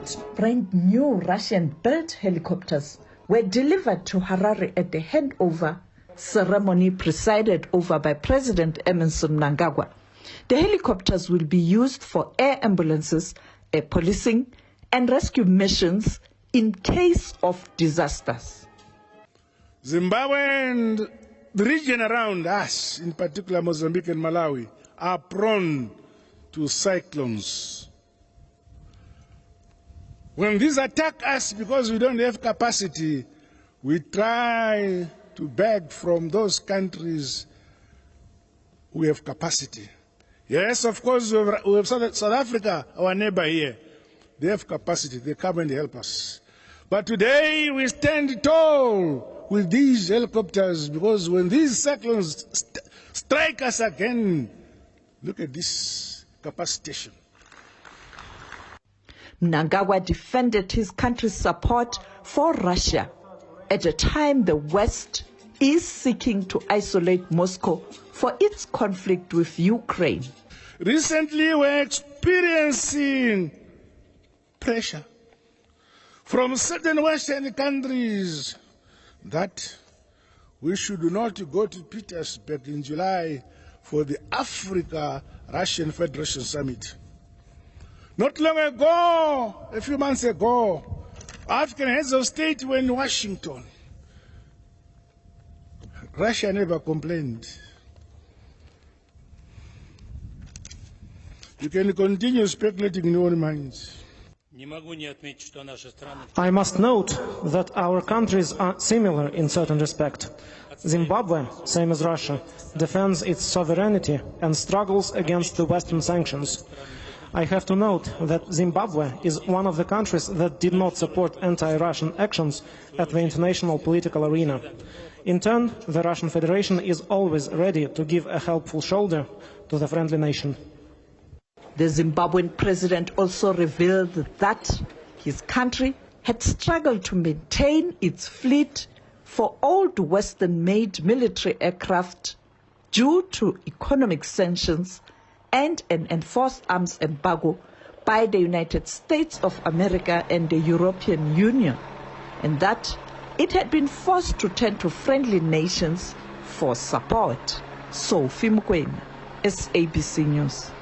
8 brand new Russian-built helicopters were delivered to Harare at the handover ceremony presided over by President Emmerson Mnangagwa. The helicopters will be used for air ambulances, air policing, and rescue missions in case of disasters. Zimbabwe and the region around us, in particular Mozambique and Malawi, are prone to cyclones. When these attack us because we don't have capacity, we try to beg from those countries who have capacity. Yes, of course, we have South Africa, our neighbor here. They have capacity. They come and help us. But today we stand tall with these helicopters because when these cyclones strike us again, look at this capacitation. Mnangagwa defended his country's support for Russia at a time the West is seeking to isolate Moscow for its conflict with Ukraine. Recently, we're experiencing pressure from certain Western countries that we should not go to Petersburg in July for the Africa-Russian Federation Summit. Not long ago, a few months ago, African heads of state were in Washington. Russia never complained. You can continue speculating in your own minds. I must note that our countries are similar in certain respects. Zimbabwe, same as Russia, defends its sovereignty and struggles against the Western sanctions. I have to note that Zimbabwe is one of the countries that did not support anti-Russian actions at the international political arena. In turn, the Russian Federation is always ready to give a helpful shoulder to the friendly nation. The Zimbabwean president also revealed that his country had struggled to maintain its fleet for old Western-made military aircraft due to economic sanctions and an enforced arms embargo by the United States of America and the European Union, and that it had been forced to turn to friendly nations for support. Sophie Mukwena, SABC News.